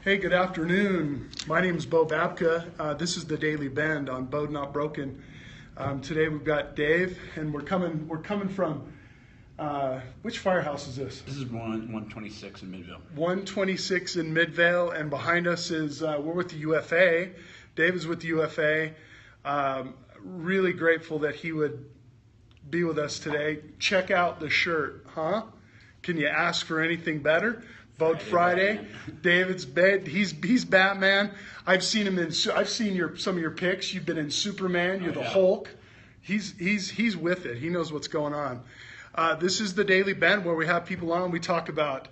Hey, good afternoon. My name is Bo Babka. This is the Daily Bend on BEAU'D Not Broken. Today we've got Dave, and we're coming from which firehouse is this? This is 126 in Midvale. 126 in Midvale, and behind us is we're with the UFA. Dave is with the UFA. Really grateful that he would be with us today. Check out the shirt, huh? Can you ask for anything better? BEAU'D Friday. David's bed. He's Batman. I've seen him in. I've seen some of your pics. You've been in Superman. You're the Hulk. He's with it. He knows what's going on. This is the Daily Bend where we have people on. We talk about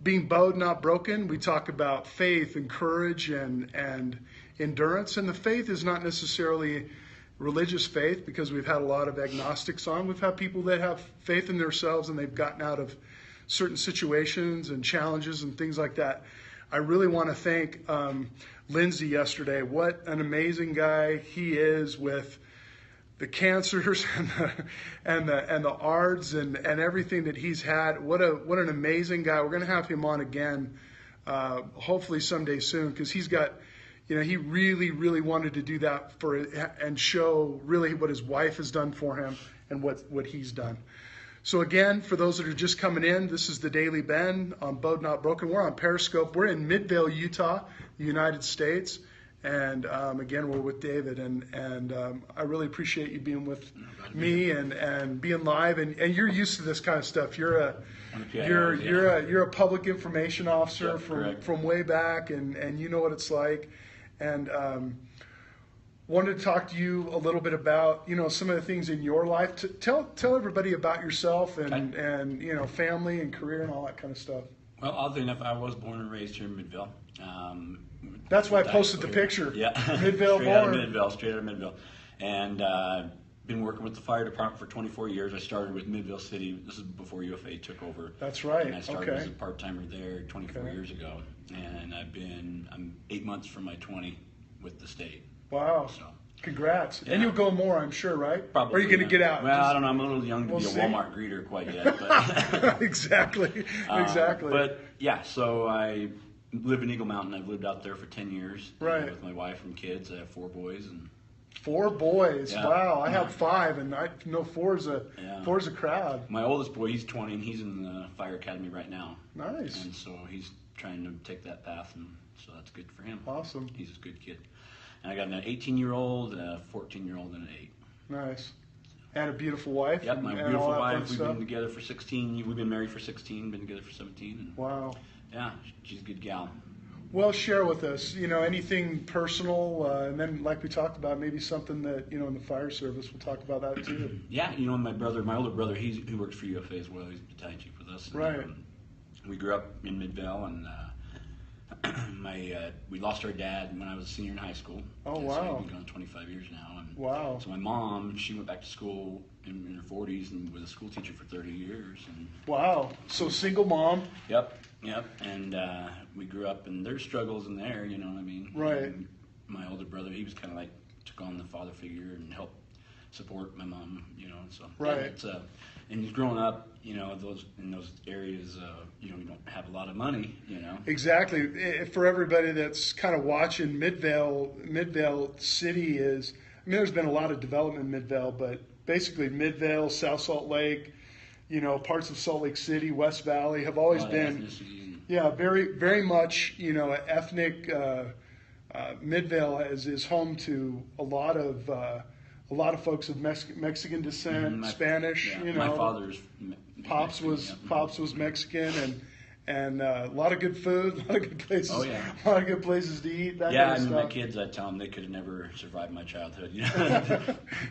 being bowed, not broken. We talk about faith and courage and endurance. And the faith is not necessarily religious faith, because we've had a lot of agnostics on. We've had people that have faith in themselves and they've gotten out of certain situations and challenges and things like that. I really want to thank Lindsay yesterday. What an amazing guy he is with the cancers and the ARDS and everything that he's had. What an amazing guy. We're going to have him on again, hopefully someday soon, because he's got, he really wanted to do that and show really what his wife has done for him and what he's done. So again, for those that are just coming in, this is the Daily Bend on BEAU'D Not Broken. We're on Periscope. We're in Midvale, Utah, the United States. And again, we're with David. And I really appreciate you being with me and being live. And you're used to this kind of stuff. You're a public information officer from way back, and you know what it's like. And wanted to talk to you a little bit about, some of the things in your life. Tell everybody about yourself and family and career and all that kind of stuff. Well, oddly enough, I was born and raised here in Midvale. That's why I posted the picture. Yeah, Midvale straight out of Midvale. And been working with the fire department for 24 years. I started with Midvale City. This is before UFA took over. That's right. And I started as a part-timer there 24 years ago. And I'm 8 months from my 20 with the state. Wow. So, congrats. Yeah. And you'll go more, I'm sure, right? Probably. Or are you going to get out? Well, I don't know. I'm a little young to be a Walmart greeter quite yet. But Exactly. But yeah, so I live in Eagle Mountain. I've lived out there for 10 years. Right. With my wife and kids. I have 4 boys. 4 boys. Yeah. Wow. I have 5, and I know 4's a crowd. My oldest boy, he's 20, and he's in the fire academy right now. Nice. And so he's trying to take that path, and so that's good for him. Awesome. He's a good kid. And I got an 18-year-old, a 14-year-old, and an 8. Nice. And a beautiful wife. Yep, my beautiful wife. We've been together for 16. We've been married for 16. Been together for 17. And wow. Yeah, she's a good gal. Well, share with us, anything personal, and then like we talked about, maybe something that, in the fire service, we'll talk about that too. Yeah, my older brother, he works for UFA as well. He's a battalion chief with us. And, right. We grew up in Midvale, and we lost our dad when I was a senior in high school. Oh, and wow. So we've been gone 25 years now. And wow. So my mom, she went back to school in her 40s and was a school teacher for 30 years. And wow. So single mom. Yep. And we grew up, and there's struggles in there, Right. And my older brother, he was kind of like took on the father figure and helped support my mom, So right. Yeah, it's and he's growing up, in those areas, we don't have a lot of money, Exactly. For everybody that's kind of watching, Midvale City is. There's been a lot of development in Midvale, but basically Midvale, South Salt Lake, parts of Salt Lake City, West Valley have always been, very, very much, ethnic. Midvale is home to a lot of folks of Mexican descent, Spanish. Yeah, my father's Pops was Mexican, and a lot of good food, a lot of good places. Oh yeah, a lot of good places to eat. That yeah, kind of stuff. My kids, I tell them they could have never survived my childhood.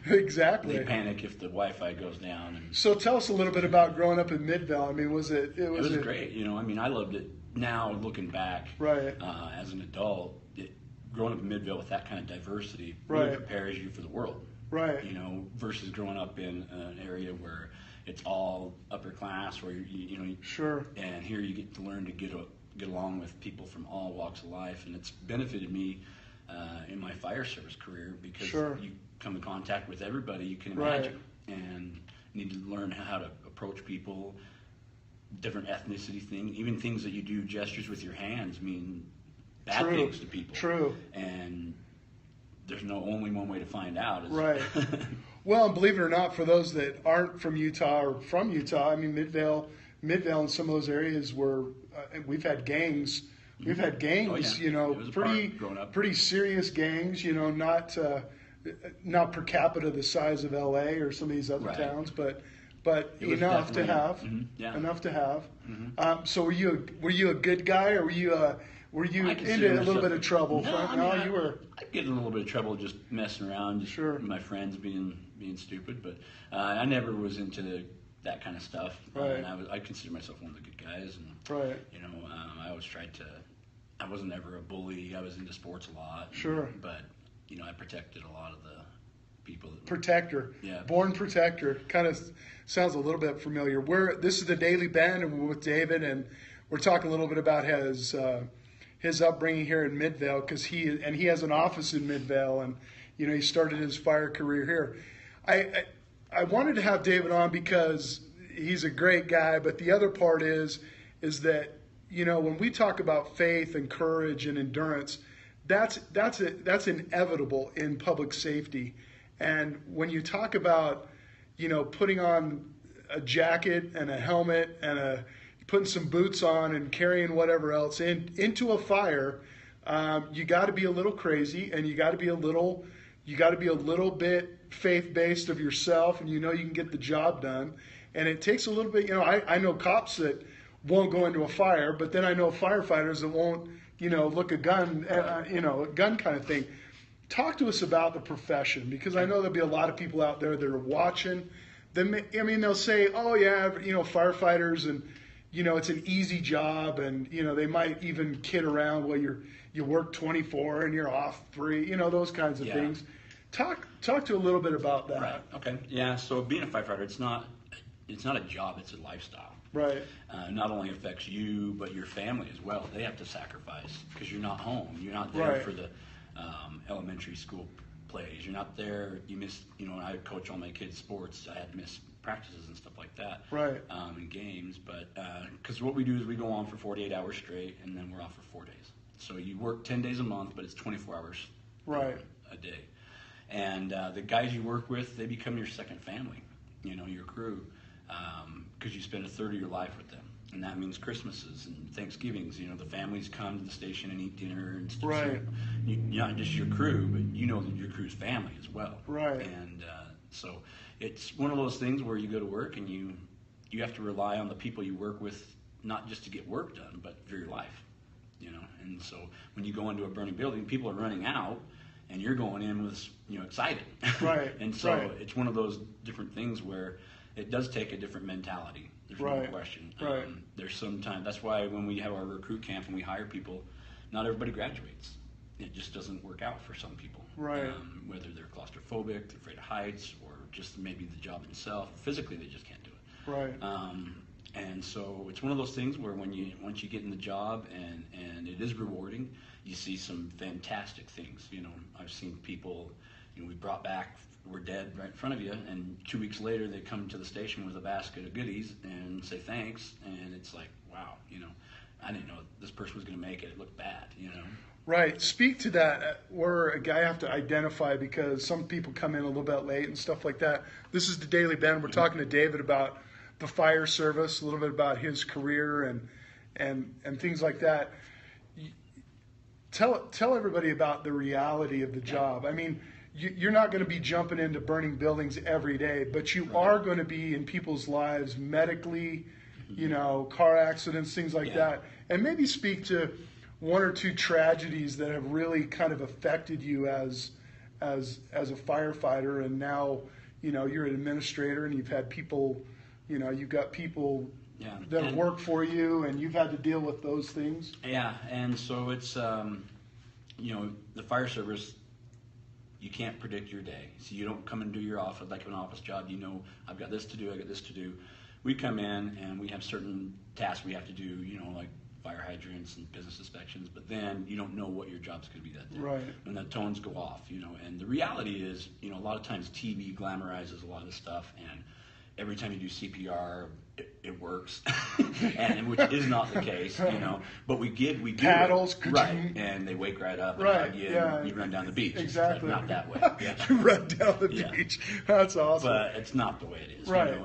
Exactly. They panic if the Wi-Fi goes down. And so tell us a little bit about growing up in Midvale. Was it? It was great. I loved it. Now looking back, right, as an adult, growing up in Midvale with that kind of diversity really prepares you for the world. Right. Versus growing up in an area where it's all upper class, where sure. And here you get to learn to get along with people from all walks of life, and it's benefited me in my fire service career because you come in contact with everybody you can imagine, and need to learn how to approach people different ethnicity thing, even things that you do, gestures with your hands mean bad True. things to people. True. And there's only one way to find out. Right. Well, and believe it or not, for those that aren't from Utah or from Utah, I mean, Midvale and some of those areas where we've had gangs. We've had gangs, Oh, yeah. pretty serious gangs, not per capita the size of LA or some of these other Right. towns, but enough to have, Yeah. enough to have. So were you a good guy, or were you I consider into a little myself- bit of trouble? No, You were. I get in a little bit of trouble just messing around, just Sure. with my friends being stupid, but I never was into that kind of stuff. Right. And I consider myself one of the good guys, and Right. I always tried to. I wasn't ever a bully. I was into sports a lot. Sure. But I protected a lot of the people. Protector. Yeah. Born protector. Kind of sounds a little bit familiar. This is the Daily Bend, and we're with David, and we're talking a little bit about his upbringing here in Midvale, because he has an office in Midvale, and he started his fire career here. I wanted to have David on because he's a great guy, but the other part is that when we talk about faith and courage and endurance, that's inevitable in public safety. And when you talk about putting on a jacket and a helmet and putting some boots on and carrying whatever else into a fire, you got to be a little crazy, and you got to be a little bit faith-based of yourself, and you can get the job done. And it takes a little bit. I know cops that won't go into a fire, but then I know firefighters that won't look a gun, a gun kind of thing. Talk to us about the profession, because I know there'll be a lot of people out there that are watching. They'll say, oh yeah, firefighters, and it's an easy job, and they might even kid around, well, you work 24 and you're off 3, those kinds of things. Talk to a little bit about that. Right. Okay. Yeah. So being a firefighter, it's not a job; it's a lifestyle. Right. Not only affects you, but your family as well. They have to sacrifice because you're not home. You're not there Right. for the elementary school plays. You're not there. You miss. I coach all my kids' sports. I had to miss practices and stuff like that. Right. And games, but because what we do is we go on for 48 hours straight, and then we're off for 4 days. So you work 10 days a month, but it's 24 hours. Right. A day. And the guys you work with, they become your second family. Your crew. Because you spend a third of your life with them, and that means Christmases and Thanksgivings. The families come to the station and eat dinner and stuff. Right. So not just your crew, but that your crew's family as well. Right. And so it's one of those things where you go to work and you have to rely on the people you work with, not just to get work done, but for your life. And so when you go into a burning building, people are running out, and you're going in with excited. Right. And so Right. it's one of those different things where it does take a different mentality. There's no Right. question. Right. There's sometimes, that's why when we have our recruit camp and we hire people, not everybody graduates. It just doesn't work out for some people. Right. Whether they're claustrophobic, they're afraid of heights, or just maybe the job itself. Physically, they just can't do it. Right. And so it's one of those things where once you get in the job and it is rewarding, you see some fantastic things. I've seen people, we brought back, were dead right in front of you, and 2 weeks later they come to the station with a basket of goodies and say thanks, and it's like, wow, I didn't know this person was going to make it. It looked bad, Right. Speak to that, where a guy have to identify, because some people come in a little bit late and stuff like that. This is the Daily Bend. We're talking to David about the fire service, a little bit about his career and things like that. Tell everybody about the reality of the job. I mean, you're not going to be jumping into burning buildings every day, but you are going to be in people's lives medically, car accidents, things like that. And maybe speak to one or two tragedies that have really kind of affected you as a firefighter, and now you're an administrator, and you've had people, you've got people that have worked for you, and you've had to deal with those things. Yeah, and so it's the fire service. You can't predict your day, so you don't come and do your office like an office job. I've got this to do. I got this to do. We come in and we have certain tasks we have to do. Like fire hydrants and business inspections. But then you don't know what your job's going to be that day. Right. When the tones go off, And the reality is, a lot of times TV glamorizes a lot of this stuff, and every time you do CPR, it works, and which is not the case, But we do paddles, it, right, and they wake right up, and hug you, and you run down the beach. Exactly, not that way. Yeah. You run down the beach. That's awesome. But it's not the way it is, right?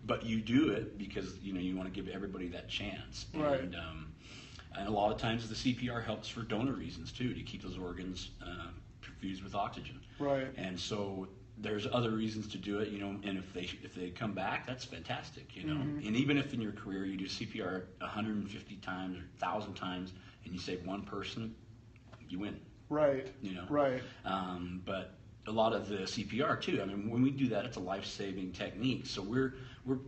But you do it because you want to give everybody that chance, right? And a lot of times the CPR helps for donor reasons too, to keep those organs perfused with oxygen, right? And so there's other reasons to do it, and if they come back, that's fantastic, Mm-hmm. And even if in your career you do CPR 150 times or 1,000 times and you save one person, you win. Right. Right. But a lot of the CPR too. I mean, when we do that, it's a life-saving technique. So we're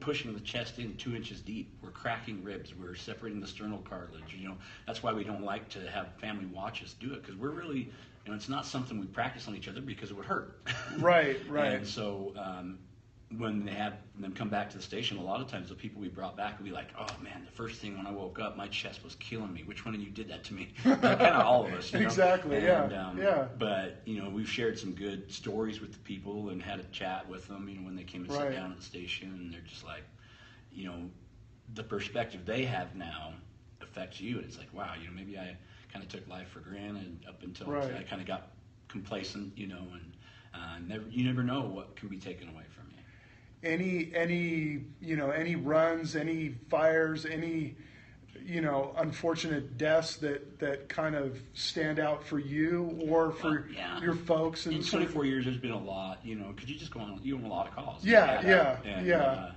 pushing the chest in 2 inches deep. We're cracking ribs. We're separating the sternal cartilage. That's why we don't like to have family watch us do it, because we're really, it's not something we practice on each other because it would hurt. Right. And so when they have them come back to the station, a lot of times the people we brought back would be like, "Oh man, the first thing when I woke up, my chest was killing me. Which one of you did that to me?" Kind of all of us, Exactly. And, yeah. But we've shared some good stories with the people and had a chat with them. When they came and sat down at the station, and they're just like, the perspective they have now affects you, and it's like, wow, maybe I kind of took life for granted up until I kind of got complacent, and you never know what can be taken away from you. Any runs, any fires, any unfortunate deaths that kind of stand out for you or for your folks? In 24 years, there's been a lot, because you just go on, you own a lot of calls. Yeah.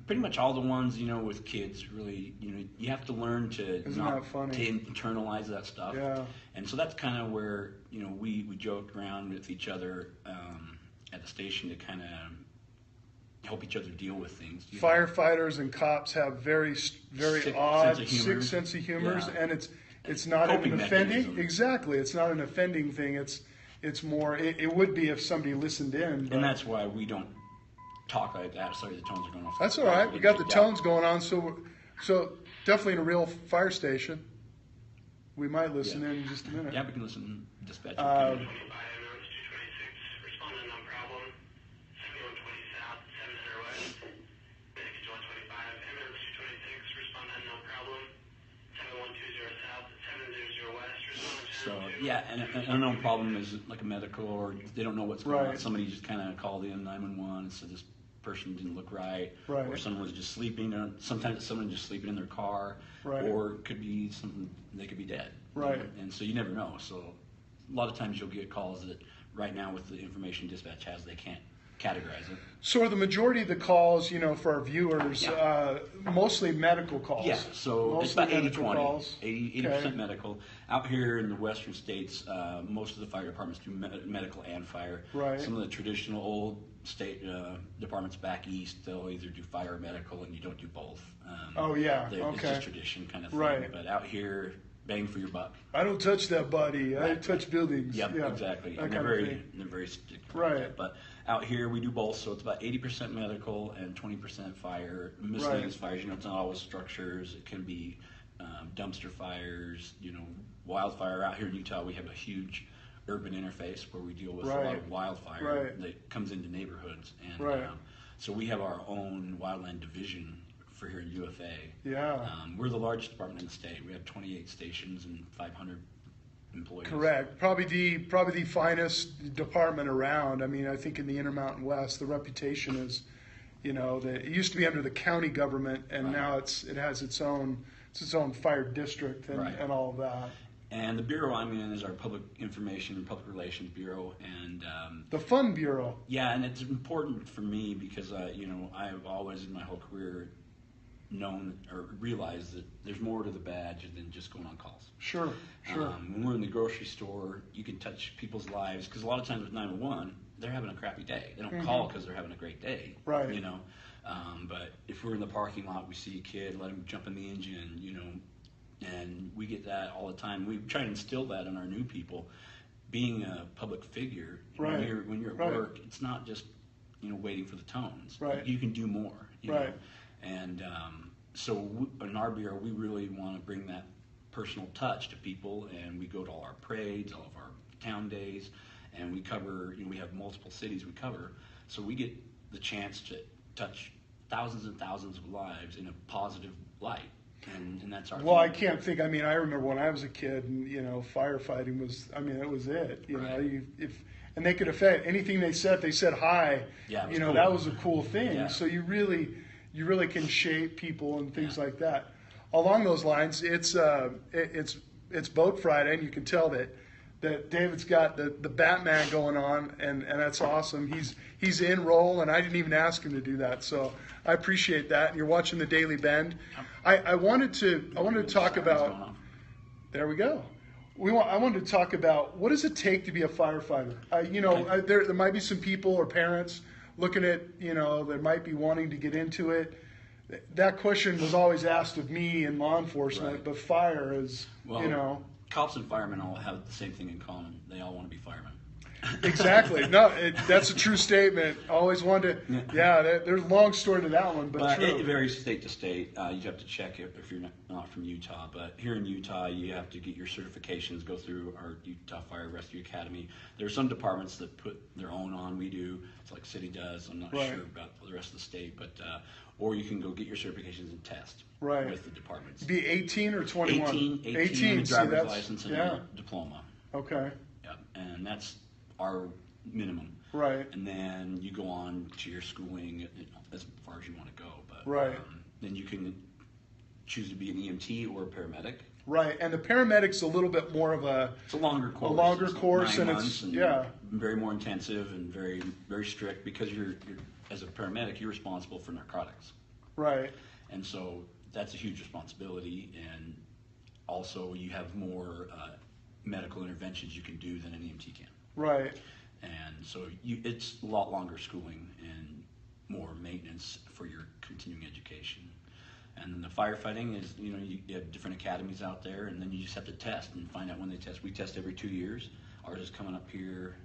Pretty much all the ones, with kids, really, you have to learn to internalize that stuff. Yeah. And so that's kind of where, we joked around with each other at the station to kind of help each other deal with things. Firefighters and cops have very odd, sick sense of humor, and it's not an offending. Mechanism. Exactly, it's not an offending thing. It's more. It would be if somebody listened in. But and that's why we don't talk like that. Sorry, the tones are going off. That's all right. We got the tones going on, so definitely in a real fire station. We might listen in just a minute. Yeah, we can listen to dispatch. So, and an unknown problem is like a medical, or they don't know what's going on. Somebody just kind of called in 911 and said this person didn't look right, or someone was just sleeping. Sometimes it's someone just sleeping in their car, or it could be something, they could be dead. Right. And so you never know. So a lot of times you'll get calls that right now with the information dispatch has, they can't categorize it. So are the majority of the calls, for our viewers, mostly medical calls? Yeah, so mostly it's about 80-20, 80% Okay. medical. Out here in the western states, most of the fire departments do medical and fire. Right. Some of the traditional old state departments back east, they'll either do fire or medical, and you don't do both. It's just tradition kind of thing. Right. But out here, bang for your buck. I don't touch that body. I touch buildings. Yep, exactly. And they're very strict about that. But out here we do both, so it's about 80% medical and 20% fire. Miscellaneous fires, it's not always structures. It can be dumpster fires, wildfire. Out here in Utah, we have a huge urban interface where we deal with a lot of wildfire that comes into neighborhoods. And so we have our own wildland division for here in UFA. Yeah. We're the largest department in the state. We have 28 stations and 500 employees. Correct. Probably the finest department around. I mean, I think in the Intermountain West, the reputation is, that it used to be under the county government, and now it has its own fire district and all of that. And the bureau I'm in is our Public Information and Public Relations Bureau, and the Fun Bureau. Yeah, and it's important for me because I've always in my whole career known or realized that there's more to the badge than just going on calls. Sure. When we're in the grocery store, you can touch people's lives, because a lot of times with 911, they're having a crappy day. They don't call because they're having a great day. Right. But if we're in the parking lot, we see a kid, let him jump in the engine, and we get that all the time. We try to instill that in our new people. Being a public figure, when you're at work, it's not just waiting for the tones. Right. You can do more. Right. And so in our bureau, we really want to bring that personal touch to people, and we go to all our parades, all of our town days, and we cover, we have multiple cities we cover, so we get the chance to touch thousands and thousands of lives in a positive light. And that's our Well, I thing. can't think. I mean, I remember when I was a kid, and firefighting was. I mean, that was it. And they could affect anything they said. If they said hi. Yeah, it was cool. That was a cool thing. Yeah. So you really can shape people and things Yeah. like that. Along those lines, it's Boat Friday, and you can tell that David's got the Batman going on, and that's awesome. He's in role, and I didn't even ask him to do that, so I appreciate that. And you're watching the Daily Bend. I wanted to talk about. There we go. I wanted to talk about what does it take to be a firefighter. There might be some people or parents looking at that might be wanting to get into it. That question was always asked of me in law enforcement, Right. but fire is Cops and firemen all have the same thing in common. They all want to be firemen. Exactly. No, that's a true statement. Always wanted to. Yeah, there's a long story to that one, but true. It varies state to state. You have to check it if you're not from Utah. But here in Utah, you have to get your certifications, go through our Utah Fire Rescue Academy. There are some departments that put their own on. We do. It's like city does. I'm not Right. sure about the rest of the state, but or you can go get your certifications and test Right. with the departments. Be 18 or 21? 18 See, driver's that's- license and yeah. a diploma. Okay. Yeah, and that's our minimum. Right. And then you go on to your schooling as far as you want to go. But Right. then you can choose to be an EMT or a paramedic. Right. And the paramedic's a little bit more of It's a longer course. longer course, 9 and months it's yeah. very more intensive and very very strict because you're as a paramedic you're responsible for narcotics. Right. And so that's a huge responsibility, and also you have more medical interventions you can do than an EMT can. Right. And so it's a lot longer schooling and more maintenance for your continuing education. And then the firefighting is, you have different academies out there, and then you just have to test and find out when they test. We test every 2 years. Ours is coming up here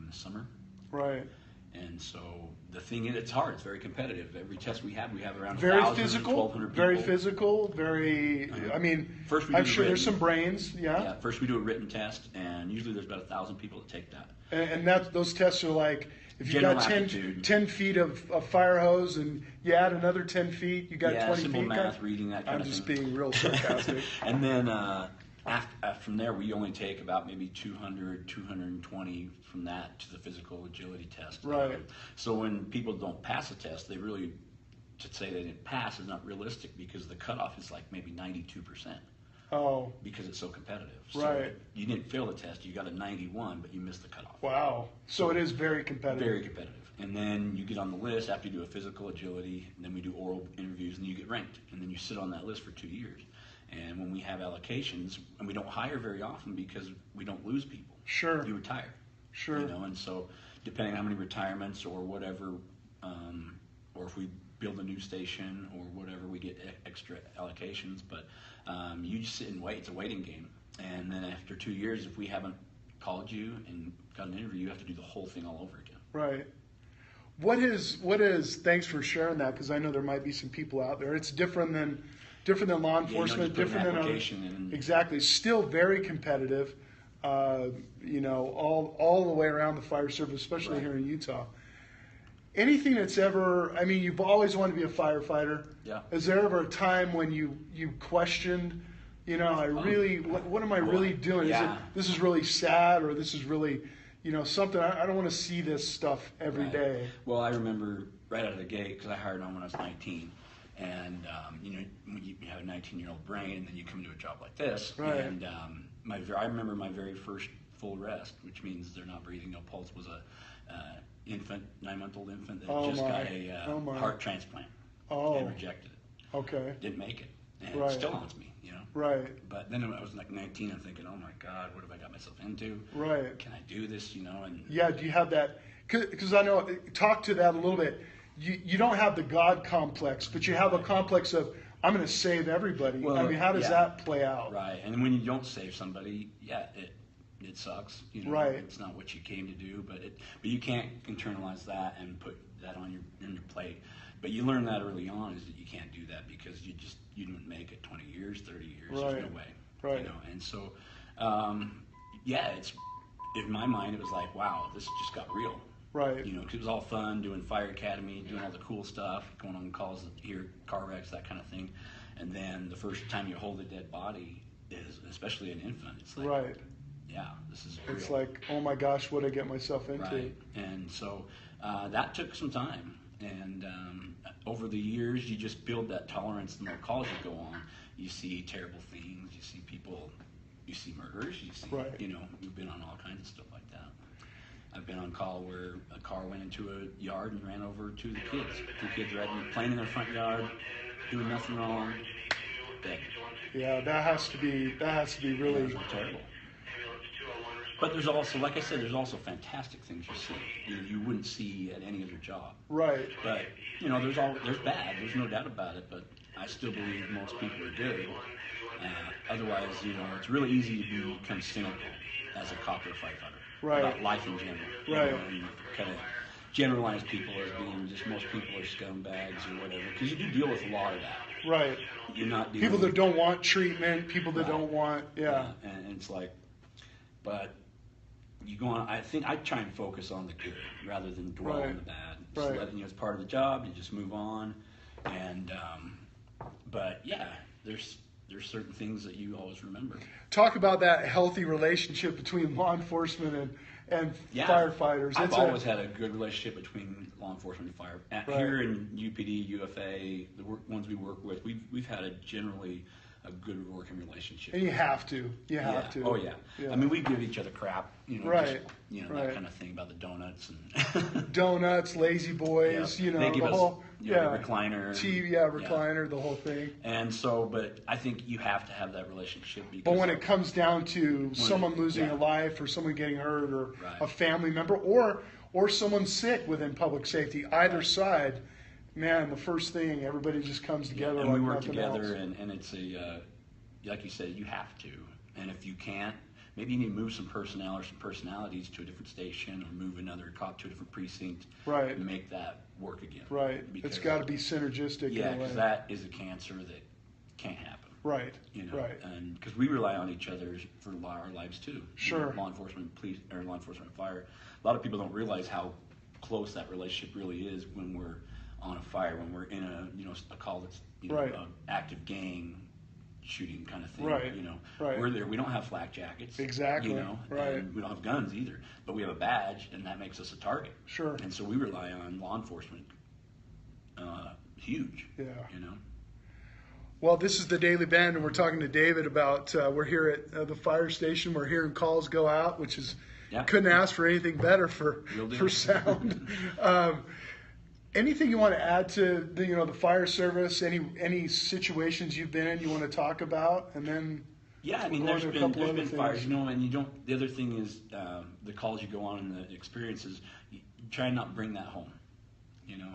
this summer. Right. And so the thing is, it's hard. It's very competitive. Every test we have around Very 1,000, physical. 1,200 people. Very physical. Very. I mean, First we I'm do the sure there's written. some brains. Yeah, first we do a written test, and usually there's about 1,000 people that take that. And those tests are like, if you've General got 10 aptitude. feet of fire hose and you add another 10 feet, you got Yeah, 20 simple feet. math, reading, that kind I'm of just thing. being real sarcastic. And then from there, we only take about maybe 200, 220 from that to the physical agility test. Right. So when people don't pass a test, to say they didn't pass is not realistic because the cutoff is like maybe 92%. Oh, Because it's so competitive. So Right. you didn't fail the test, you got a 91, but you missed the cutoff. wow. So it is very competitive. Very competitive. And then you get on the list after you do a physical agility, and then we do oral interviews, and you get ranked. And then you sit on that list for 2 years. And when we have allocations, and we don't hire very often because we don't lose people. Sure. You retire. Sure. And so depending on how many retirements or whatever, or if we build a new station or whatever, we get extra allocations. But you just sit and wait. It's a waiting game. And then after 2 years, if we haven't called you and got an interview, you have to do the whole thing all over again. Right. What is? Thanks for sharing that, because I know there might be some people out there. It's different than law enforcement. just put an different than application in. Exactly. Still very competitive. All the way around the fire service, especially Right. here in Utah. Anything that's ever? I mean, you've always wanted to be a firefighter. Yeah. Is there ever a time when you questioned? What am I really doing? Yeah. This is really sad, or this is really, something. I don't want to see this stuff every Right. day. Well, I remember right out of the gate because I hired on when I was 19, and when you have a 19-year-old brain, and then you come to a job like this, Right. and I remember my very first full rest, which means they're not breathing, no pulse, was a 9-month-old infant that just got a heart transplant and rejected it. Okay. Didn't make it, and Right. it still haunts me, Right. But then when I was like 19, I'm thinking, oh my God, what have I got myself into? Right. Can I do this? And Yeah. Do you have that? Because I know. Talk to that a little bit. You don't have the God complex, but you have a complex of I'm going to save everybody. Well, I mean, how does yeah. that play out? Right, and when you don't save somebody, it sucks. Right. It's not what you came to do, but you can't internalize that and put that on your plate. But you learn that early on is that you can't do that because you didn't make it 20 years, 30 years. Right. There's no way. Right. And so, it's in my mind it was like, wow, this just got real. Right. You know, 'cause it was all fun doing fire academy, doing all the cool stuff, going on calls, hear car wrecks, that kind of thing. And then the first time you hold a dead body is, especially an infant, it's like, Right. yeah, this is It's real. like, oh my gosh, what did I get myself into? Right. And so that took some time. And over the years, you just build that tolerance. The more calls you go on, you see terrible things. You see people, you see murders. You see, Right. you know, we've been on all kinds of stuff like that. I've been on call where a car went into a yard and ran over two of the kids. Two kids were playing in their front yard, doing nothing wrong, dead. Yeah, that has to be really Those are terrible. But there's also, like I said, there's also fantastic things you see you wouldn't see at any other job. right. But you know, there's bad. There's no doubt about it. But I still believe most people are good. Otherwise, you know, it's really easy to become cynical as a cop or firefighter Right. about life in general. You Right. know, and kind of generalize people as being just most people are scumbags or whatever. Because you do deal with a lot of that. Right. You're not dealing People that don't want treatment, people that Right. don't want, yeah. And it's like, but you go on. I think I try and focus on the good rather than dwell Right. on the bad. Just Right. let, you know, it's part of the job. You just move on. And but yeah, there's certain things that you always remember. Talk about that healthy relationship between law enforcement and Yeah, firefighters. I've always had a good relationship between law enforcement and fire. Right. Here in UPD, UFA, the ones we work with, we've had a generally a good working relationship. And you have to. You have Yeah. to. Oh yeah. Yeah. I mean, we give each other crap, you know, Right. just, you know, Right. that kind of thing about the donuts and Donuts, lazy boys, Yeah. you know, They give the us, whole, you know, yeah, the recliner. TV, yeah, recliner, the whole thing. And so, but I think you have to have that relationship because But when it comes down to someone losing yeah. a life or someone getting hurt or Right. a family member or someone sick within public safety, either side, man, the first thing, everybody just comes together and like we work nothing together, else. and it's a like you said, you have to. And if you can't, maybe you need to move some personnel or some personalities to a different station, or move another cop to a different precinct, Right. and make that work again. Right. Because, It's got to be synergistic yeah, in a because way. that is a cancer that can't happen. Right. You know, Right. and because we rely on each other for our lives too. Sure. You know, law enforcement, police, or law enforcement, and fire. A lot of people don't realize how close that relationship really is when we're on a fire, when we're in a call that's Right. an active gang shooting kind of thing. Right. You know, Right. we're there. We don't have flak jackets. Exactly. You know, Right. and we don't have guns either, but we have a badge, and that makes us a target. Sure. And so we rely on law enforcement. Huge. Yeah. You know. Well, this is the Daily Bend, and we're talking to David about, we're here at the fire station. We're hearing calls go out, which is, Yeah. couldn't ask for anything better for Real deal. sound. Anything you want to add to the fire service? Any situations you've been in you want to talk about? And then Yeah, I mean, We'll there's go into a been couple other fires, things. you know, and you don't. The other thing is the calls you go on and the experiences. You try and not bring that home. You know,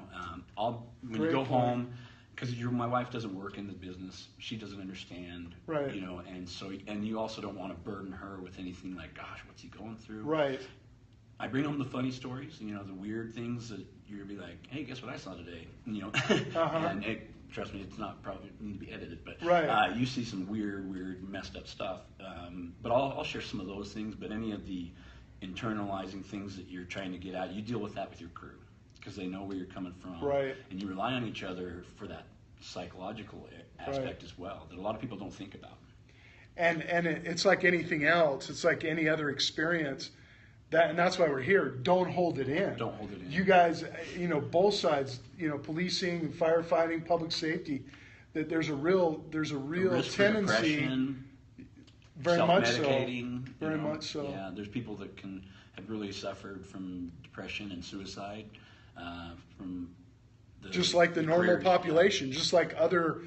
when Great you go point. home, because my wife doesn't work in the business, she doesn't understand. Right. You know, and you also don't want to burden her with anything like, gosh, what's he going through? right, I bring home the funny stories, you know, the weird things that you're gonna be like, hey, guess what I saw today? You know, Uh-huh. and trust me, it's not probably need to be edited, but Right. you see some weird, messed up stuff. But I'll share some of those things. But any of the internalizing things that you're trying to get out, you deal with that with your crew because they know where you're coming from, Right. and you rely on each other for that psychological aspect as well that a lot of people don't think about. and it's like anything else. It's like any other experience. And that's why we're here. Don't hold it in. Don't hold it in. You guys, both sides, policing, firefighting, public safety, that there's a real Risk for tendency, depression, very much so, self-medicating, you very know. much so. Yeah, there's people that have really suffered from depression and suicide from just like the normal careers. population, just like other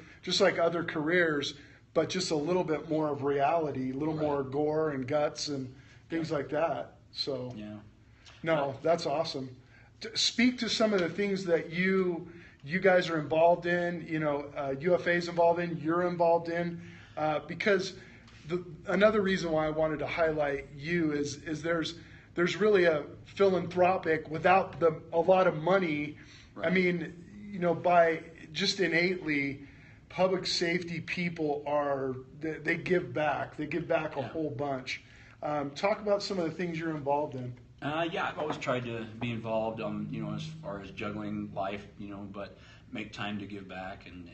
careers, but just a little bit more of reality, a little Right. more gore and guts and things like that. So, Yeah. no, that's awesome. Speak to some of the things that you guys are involved in. UFA's involved in. You're involved in, because another reason why I wanted to highlight you is there's really a philanthropic without a lot of money. I Right. mean, by just innately, public safety people they give back. They give back a Yeah. whole bunch. Talk about some of the things you're involved in. Yeah, I've always tried to be involved, as far as juggling life, but make time to give back, and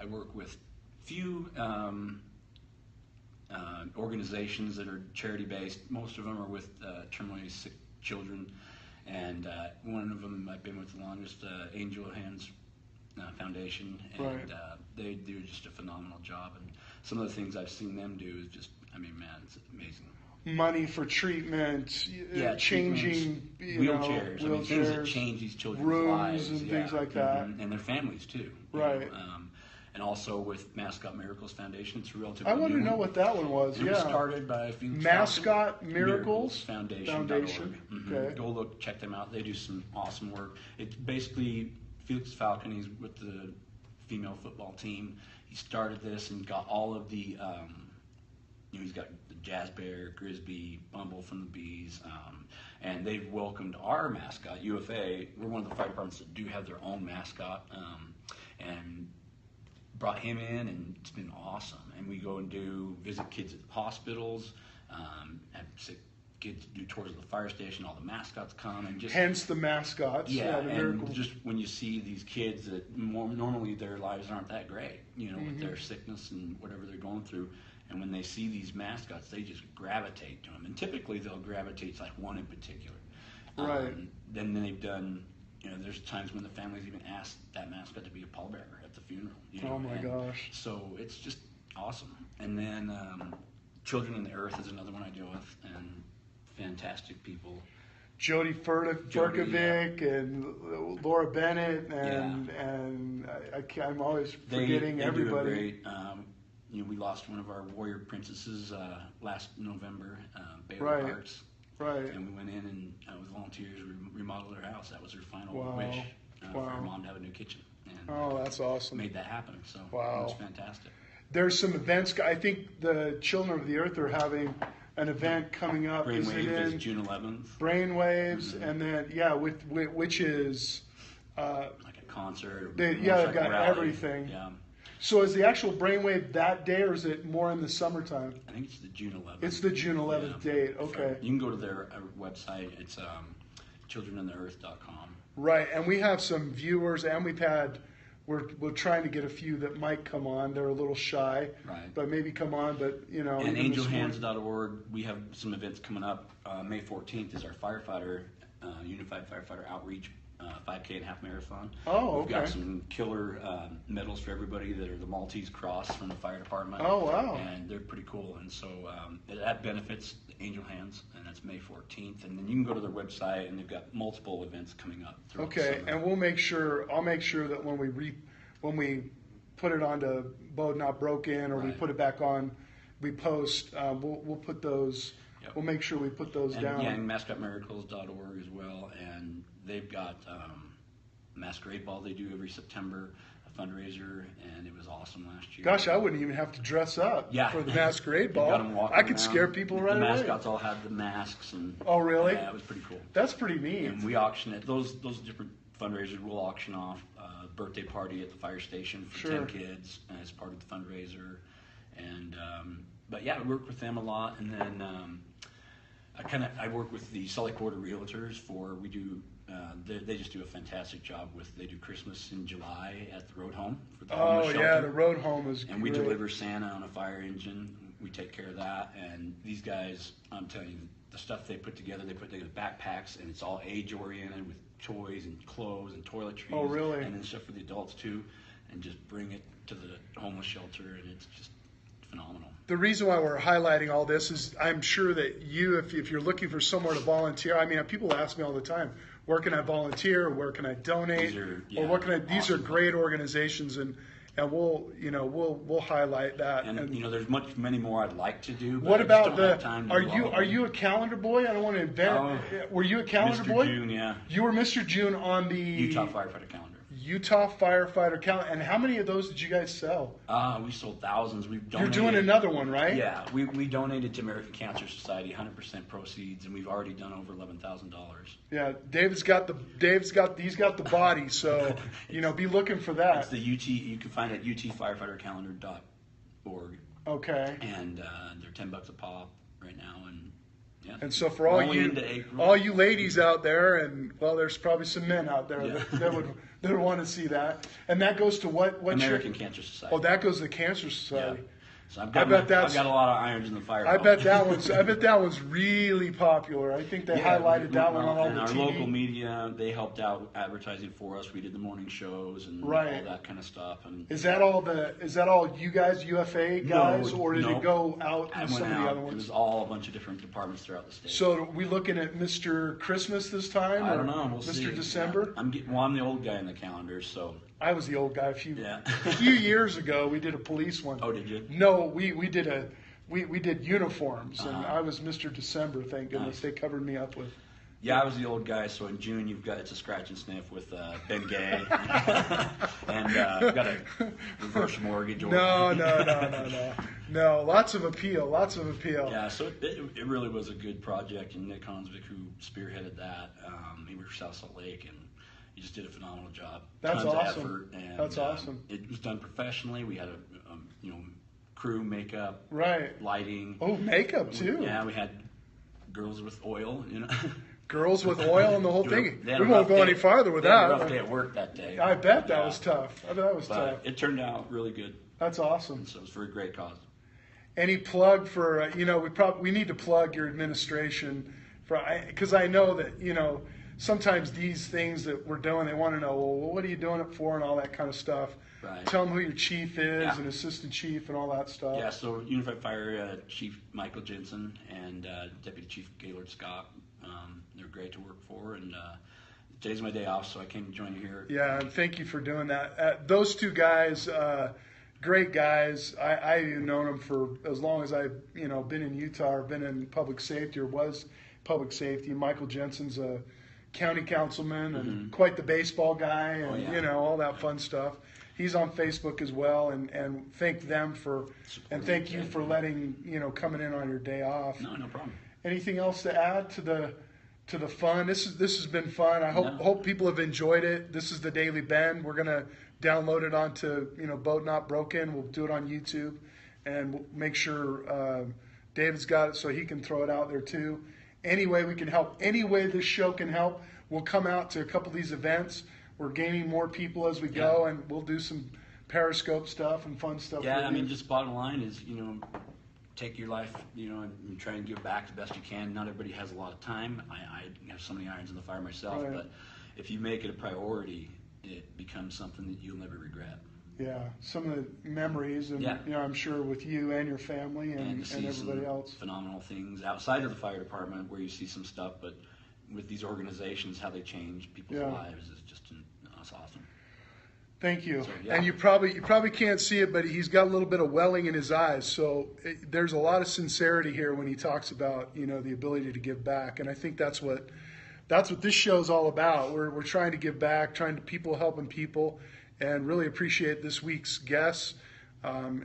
I work with few organizations that are charity based. Most of them are with terminally sick children, and one of them I've been with the longest, Angel Hands Foundation, and Right. they do just a phenomenal job. And some of the things I've seen them do is just, I mean, man, it's amazing. Money for treatment, Yeah, changing wheelchairs. I mean, things that wheelchairs, change these children's rooms lives, and things like that. and their families too. Right. And also with Mascot Miracles Foundation, it's a relatively. I want to new know one. what that one was. It Yeah. was started by Felix Mascot Falcon. Miracles Foundation. Okay. Go look, check them out. They do some awesome work. It's basically Felix Falcon. He's with the female football team. He started this and got all of the. He's got the Jazz Bear, Grisby, Bumble from the Bees, and they've welcomed our mascot, UFA. We're one of the fire departments that do have their own mascot, and brought him in, and it's been awesome. And we go and visit kids at hospitals, have sick kids do tours of the fire station. All the mascots come, and just Hence the mascots. yeah, the and Miracles. just when you see these kids that normally their lives aren't that great, with their sickness and whatever they're going through. And when they see these mascots, they just gravitate to them. And typically they'll gravitate to like one in particular. Right. Then they've done, there's times when the families even asked that mascot to be a pallbearer at the funeral. Oh my gosh. So it's just awesome. And then Children in the Earth is another one I deal with, and fantastic people. Jody Furkovic and Laura Bennett and I'm always forgetting they everybody. Do a great, we lost one of our warrior princesses last November, Bailey Right. Parks. Right. And we went in and with volunteers, we remodeled her house. That was her final Wow. wish for Wow. her mom to have a new kitchen. And Oh, that's awesome. made that happen. So Wow. it was fantastic. There's some events. I think the Children of the Earth are having an event coming up. Is it Brainwave is in June 11th. Brainwaves? And then which is Like a concert. they've motorcycle got rally. everything. Yeah. So is the actual Brainwave that day, or is it more in the summertime? I think it's the June 11th. It's the June 11th date. Okay. You can go to their website. It's childrenintheearth.com. Right, and we have some viewers, and we're trying to get a few that might come on. They're a little shy, Right. but maybe come on. But And even this morning- angelhands.org, we have some events coming up. May 14th is our Unified Firefighter Outreach 5K and half marathon. Oh, We've got okay. some killer medals for everybody that are the Maltese Cross from the fire department. Oh, wow. And they're pretty cool. And so that benefits Angel Hands, and that's May 14th. And then you can go to their website, and they've got multiple events coming up. throughout the Okay, summer. and I'll make sure that when we put it onto BEAU'D Not Broken, or we Right. put it back on, we post. We'll put those. Yep. We'll make sure we put those And down. yeah, and mascotmiracles.org as well. And they've got Masquerade Ball they do every September, a fundraiser, and it was awesome last year. Gosh, I wouldn't even have to dress up Yeah. for the masquerade They've ball. got 'em walking I could around. scare people right the away. mascots all had the masks, and Oh, really? Yeah, it was pretty cool. That's pretty neat. And we auction it. Those different fundraisers will auction off birthday party at the fire station for Sure. 10 kids as part of the fundraiser. And but yeah, I work with them a lot, and then I work with the Sully Quarter Realtors we do. They just do a fantastic job they do Christmas in July at the Road Home for the homeless shelter. Yeah, the road home is And we great. deliver Santa on a fire engine. We take care of that. And these guys, I'm telling you, the stuff they put together backpacks, and it's all age-oriented with toys and clothes and toiletries. Oh, really? And then stuff for the adults, too. And just bring it to the homeless shelter, and it's just phenomenal. The reason why we're highlighting all this is I'm sure that if you're looking for somewhere to volunteer, I mean, people ask me all the time, where can I volunteer? Where can I donate? These are- or what can I? These are awesome. great organizations, and we'll highlight that. And there's many more I'd like to do. But what I just about don't have time to do all of are them. you a calendar boy? I don't want to invent. Were you a calendar Mr. boy? June, yeah. You were Mr. June on the Utah firefighter calendar. Utah firefighter calendar. And how many of those did you guys sell? We sold thousands. We've You're donated. doing another one, right? Yeah, we donated to American Cancer Society 100% proceeds, and we've already done over $11,000. Yeah, he's got the body, so be looking for It's that. the UT. You can find it at utfirefightercalendar.org, Okay. and they're $10 a pop right now, and Yeah. And so for Only into April. all you ladies out there, and well, there's probably some men out there Yeah. that would want to see that. And that goes to what American Cancer Society. Oh, that goes to the Cancer Society. Yeah. So I've I bet got a lot of irons in the fire. I bet that one's really popular. I think they highlighted that one on all and the our TV. local media, they helped out advertising for us. We did the morning shows and all that kind of stuff. And is that all you guys, UFA guys, or did it go out I in some went of the out. other It ones? was all a bunch of different departments throughout the state. So are we looking at Mr. Christmas this time? I don't know. We'll Mr. see. December? Yeah. I'm the old guy in the calendar, so. I was the old guy a few years ago. We did a police one. Oh, did you? No, we did uniforms, and I was Mr. December. Thank goodness they covered me up with. Yeah, I was the old guy. So in June, it's a scratch and sniff with Ben Gay, and we've got a reverse mortgage. No. Lots of appeal. Yeah, so it really was a good project, and Nick Hansvik, who spearheaded that, he was from South Salt Lake, and he just did a phenomenal job. That's Tons awesome. of effort, and That's awesome. It was done professionally. We had a crew, makeup, right, lighting. Oh, makeup too. Yeah, we had girls with oil, Girls with oil and the whole thing. We won't go any farther with that. that. A rough day at work that day. I bet that was tough. Tough. It turned out really good. That's awesome. So it was for a great cause. Any plug for we need to plug your administration because I know that sometimes these things that we're doing, they want to know, well, what are you doing it for and all that kind of stuff. Right. Tell them who your chief is and assistant chief and all that stuff. Yeah, so Unified Fire Chief Michael Jensen and Deputy Chief Gaylord Scott, they're great to work for, and today's my day off, so I came to join you here. Yeah, and thank you for doing that. Those two guys, great guys. I've known them for as long as I've been in Utah or been in public safety or was public safety. Michael Jensen's a county councilman and quite the baseball guy and all that fun stuff. He's on Facebook as well, and thank them and thank you for letting coming in on your day off. No problem. Anything else to add to the fun? This has been fun. I hope people have enjoyed it. This is the Daily Bend. We're gonna download it onto Boat Not Broken. We'll do it on YouTube, and we'll make sure David's got it so he can throw it out there too. Any way we can help, any way this show can help, we'll come out to a couple of these events. We're gaining more people as we go, and we'll do some Periscope stuff and fun stuff. Yeah, I mean, just bottom line is, take your life, and try and give back the best you can. Not everybody has a lot of time. I have so many irons in the fire myself, but if you make it a priority, it becomes something that you'll never regret. Yeah, some of the memories, and I'm sure with you and your family and everybody else. Phenomenal things outside of the fire department where you see some stuff, but with these organizations, how they change people's lives is just that's awesome. Thank you. So, and you probably can't see it, but he's got a little bit of welling in his eyes. So there's a lot of sincerity here when he talks about the ability to give back, and I think that's what this show's all about. We're trying to give back, helping people, and really appreciate this week's guests,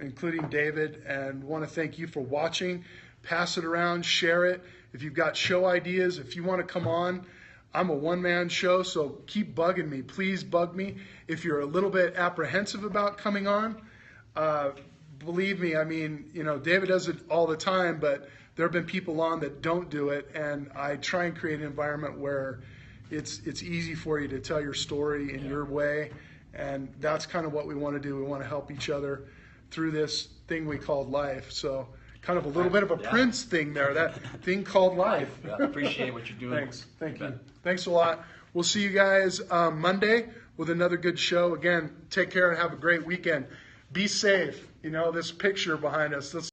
including David, and want to thank you for watching. Pass it around, share it. If you've got show ideas, if you want to come on, I'm a one-man show, so keep bugging me. Please bug me. If you're a little bit apprehensive about coming on, believe me, I mean, David does it all the time, but there have been people on that don't do it, and I try and create an environment where it's easy for you to tell your story in your way, and that's kind of what we want to do. We want to help each other through this thing we call life. So kind of a little bit of a Prince thing there, that thing called life. I appreciate what you're doing. Thanks. Thank you. Thanks a lot. We'll see you guys Monday with another good show. Again, take care and have a great weekend. Be safe. This picture behind us.